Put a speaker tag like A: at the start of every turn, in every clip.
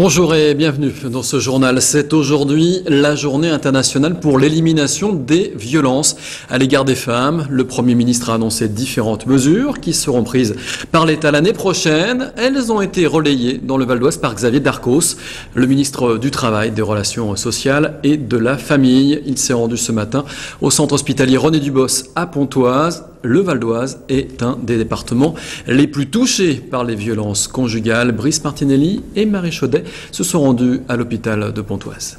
A: Bonjour et bienvenue dans ce journal. C'est aujourd'hui la journée internationale pour l'élimination des violences à l'égard des femmes. Le Premier ministre a annoncé différentes mesures qui seront prises par l'État l'année prochaine. Elles ont été relayées dans le Val-d'Oise par Xavier Darcos, le ministre du Travail, des Relations sociales et de la Famille. Il s'est rendu ce matin au centre hospitalier René Dubos à Pontoise. Le Val-d'Oise est un des départements les plus touchés par les violences conjugales. Brice Martinelli et Marie Chaudet se sont rendus à l'hôpital de Pontoise.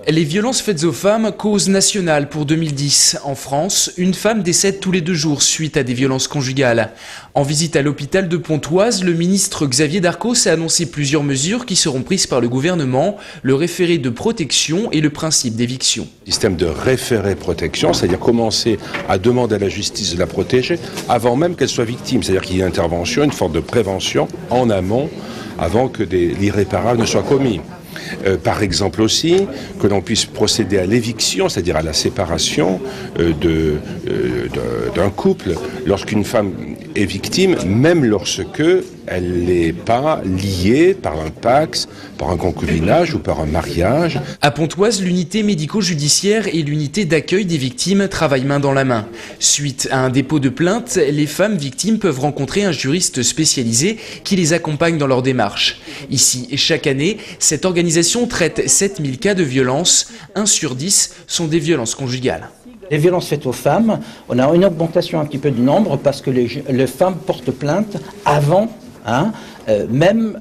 B: Les violences faites aux femmes, cause nationale pour 2010. En France, une femme décède tous les 2 jours suite à des violences conjugales. En visite à l'hôpital de Pontoise, le ministre Xavier Darcos a annoncé plusieurs mesures qui seront prises par le gouvernement, le référé de protection et le principe d'éviction.
C: Système de référé protection, c'est-à-dire commencer à demander à la justice de la protéger avant même qu'elle soit victime. C'est-à-dire qu'il y ait une intervention, une forme de prévention en amont avant que l'irréparable ne soit commis. Par exemple aussi, que l'on puisse procéder à l'éviction, c'est-à-dire à la séparation d'un couple lorsqu'une femme est victime, même lorsque elle n'est pas liée par un pax, par un concubinage ou par un mariage.
B: À Pontoise, l'unité médico-judiciaire et l'unité d'accueil des victimes travaillent main dans la main. Suite à un dépôt de plainte, les femmes victimes peuvent rencontrer un juriste spécialisé qui les accompagne dans leur démarche. Ici, chaque année, cette organisation traite 7000 cas de violence. 1 sur 10 sont des violences conjugales.
D: Les violences faites aux femmes, on a une augmentation un petit peu du nombre parce que les femmes portent plainte avant, même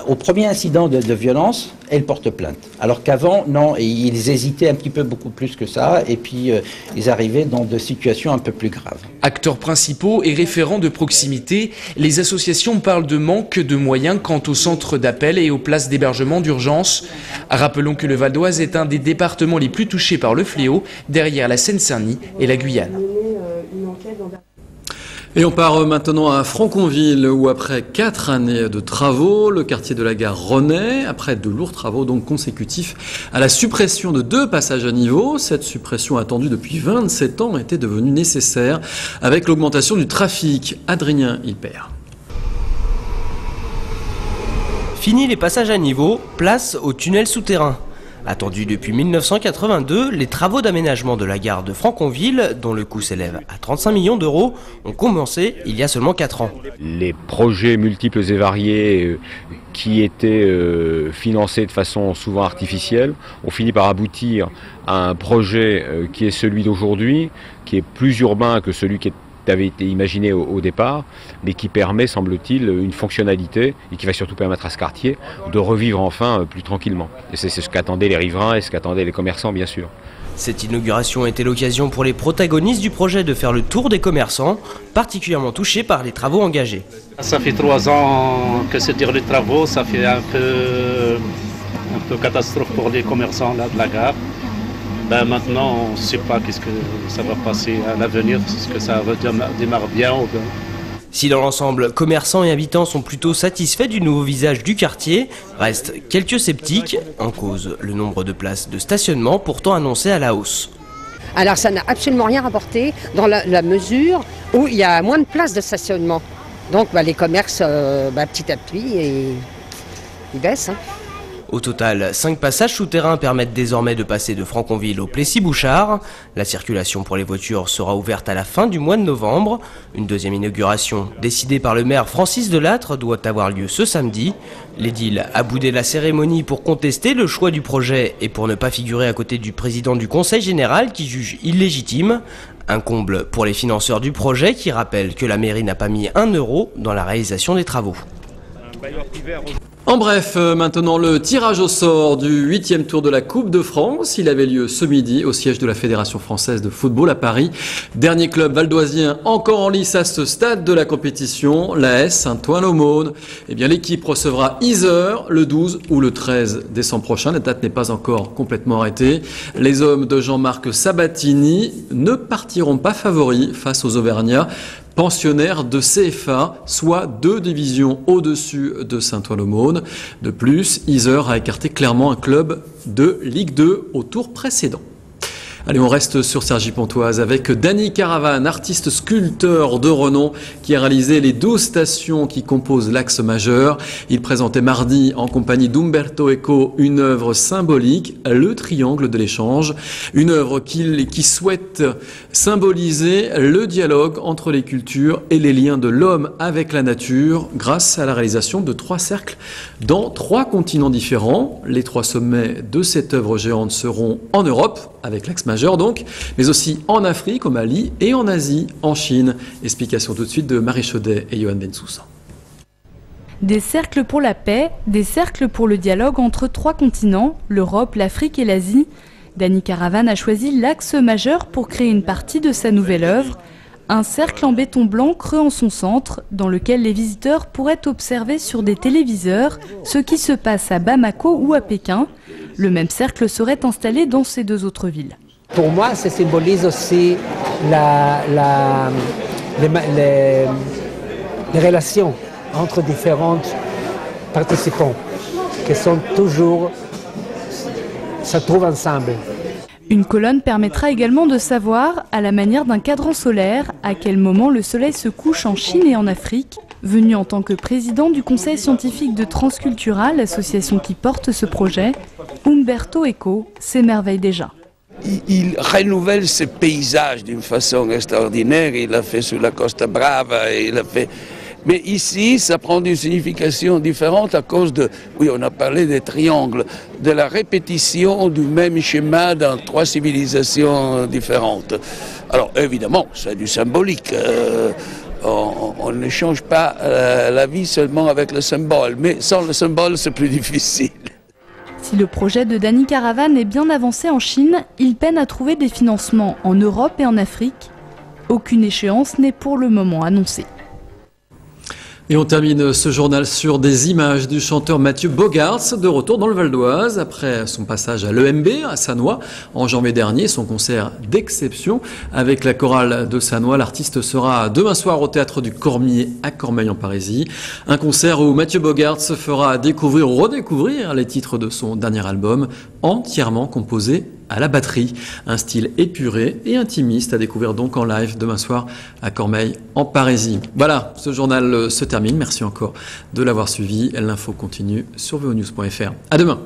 D: au premier incident de violence, elles portent plainte. Alors qu'avant, non, ils hésitaient un petit peu beaucoup plus que ça et puis ils arrivaient dans des situations un peu plus graves.
B: Acteurs principaux et référents de proximité, les associations parlent de manque de moyens quant aux centres d'appel et aux places d'hébergement d'urgence. Rappelons que le Val-d'Oise est un des départements les plus touchés par le fléau, derrière la Seine-Saint-Denis et la Guyane.
A: Et on part maintenant à Franconville où après 4 années de travaux, le quartier de la gare renaît, après de lourds travaux donc consécutifs à la suppression de 2 passages à niveau. Cette suppression attendue depuis 27 ans était devenue nécessaire avec l'augmentation du trafic. Adrien Hilpert.
E: Fini les passages à niveau, place au tunnel souterrain. Attendu depuis 1982, les travaux d'aménagement de la gare de Franconville, dont le coût s'élève à 35 millions d'euros, ont commencé il y a seulement 4 ans.
F: Les projets multiples et variés qui étaient financés de façon souvent artificielle ont fini par aboutir à un projet qui est celui d'aujourd'hui, qui est plus urbain que celui qui avait été imaginé au départ, mais qui permet, semble-t-il, une fonctionnalité et qui va surtout permettre à ce quartier de revivre enfin plus tranquillement. Et c'est ce qu'attendaient les riverains et ce qu'attendaient les commerçants, bien sûr.
E: Cette inauguration était l'occasion pour les protagonistes du projet de faire le tour des commerçants, particulièrement touchés par les travaux engagés.
G: Ça fait 3 ans que c'est dire les travaux, ça fait un peu catastrophe pour les commerçants là, de la gare. Maintenant, on ne sait pas qu'est-ce que ça va passer à l'avenir, est-ce que ça démarre bien ou bien.
E: Si dans l'ensemble, commerçants et habitants sont plutôt satisfaits du nouveau visage du quartier, restent quelques sceptiques, en cause le nombre de places de stationnement pourtant annoncé à la hausse.
H: Alors ça n'a absolument rien rapporté dans la mesure où il y a moins de places de stationnement. Donc les commerces, petit à petit, ils baissent.
E: Au total, 5 passages souterrains permettent désormais de passer de Franconville au Plessis-Bouchard. La circulation pour les voitures sera ouverte à la fin du mois de novembre. Une deuxième inauguration, décidée par le maire Francis Delattre, doit avoir lieu ce samedi. L'édile a boudé la cérémonie pour contester le choix du projet et pour ne pas figurer à côté du président du Conseil général qui juge illégitime. Un comble pour les financeurs du projet qui rappellent que la mairie n'a pas mis 1 euro dans la réalisation des travaux.
A: En bref, maintenant le tirage au sort du 8e tour de la Coupe de France. Il avait lieu ce midi au siège de la Fédération française de football à Paris. Dernier club valdoisien encore en lice à ce stade de la compétition, l'AS Saint-Ouen-l'Aumône. L'équipe recevra Yzeure le 12 ou le 13 décembre prochain. La date n'est pas encore complètement arrêtée. Les hommes de Jean-Marc Sabatini ne partiront pas favoris face aux Auvergnats, pensionnaire de CFA, soit 2 divisions au-dessus de Saint-Ouen-l'Aumône. De plus, Yzeure a écarté clairement un club de Ligue 2 au tour précédent. Allez, on reste sur Cergy-Pontoise avec Dany Caravane, artiste sculpteur de renom qui a réalisé les 12 stations qui composent l'axe majeur. Il présentait mardi en compagnie d'Umberto Eco une œuvre symbolique, le triangle de l'échange. Une œuvre qui souhaite symboliser le dialogue entre les cultures et les liens de l'homme avec la nature grâce à la réalisation de 3 cercles dans 3 continents différents. Les 3 sommets de cette œuvre géante seront en Europe, avec l'axe majeur donc, mais aussi en Afrique, au Mali, et en Asie, en Chine. Explication tout de suite de Marie Chaudet et Johan Bensoussan.
I: Des cercles pour la paix, des cercles pour le dialogue entre 3 continents, l'Europe, l'Afrique et l'Asie. Dany Caravane a choisi l'axe majeur pour créer une partie de sa nouvelle œuvre. Un cercle en béton blanc creux en son centre, dans lequel les visiteurs pourraient observer sur des téléviseurs ce qui se passe à Bamako ou à Pékin. Le même cercle serait installé dans ces 2 autres villes.
J: Pour moi, ça symbolise aussi les relations entre différents participants qui sont toujours, se trouvent ensemble.
I: Une colonne permettra également de savoir, à la manière d'un cadran solaire, à quel moment le soleil se couche en Chine et en Afrique. Venu en tant que président du conseil scientifique de Transcultura, l'association qui porte ce projet, Umberto Eco s'émerveille déjà.
K: Il renouvelle ce paysage d'une façon extraordinaire. Il l'a fait sur la Costa Brava, il l'a fait. Mais ici, ça prend une signification différente à cause de, oui, on a parlé des triangles, de la répétition du même schéma dans 3 civilisations différentes. Alors évidemment, c'est du symbolique. On ne change pas la vie seulement avec le symbole, mais sans le symbole, c'est plus difficile.
I: Si le projet de Dany Caravane est bien avancé en Chine, il peine à trouver des financements en Europe et en Afrique. Aucune échéance n'est pour le moment annoncée.
A: Et on termine ce journal sur des images du chanteur Mathieu Bogaerts, de retour dans le Val d'Oise après son passage à l'EMB à Sannois en janvier dernier, son concert d'exception avec la chorale de Sannois. L'artiste sera demain soir au théâtre du Cormier à Cormeilles en Parisis. Un concert où Mathieu Bogaerts fera découvrir ou redécouvrir les titres de son dernier album, entièrement composé à la batterie. Un style épuré et intimiste à découvrir donc en live demain soir à Cormeilles en Parisis. Voilà, ce journal se termine. Merci encore de l'avoir suivi. L'info continue sur vonews.fr. À demain.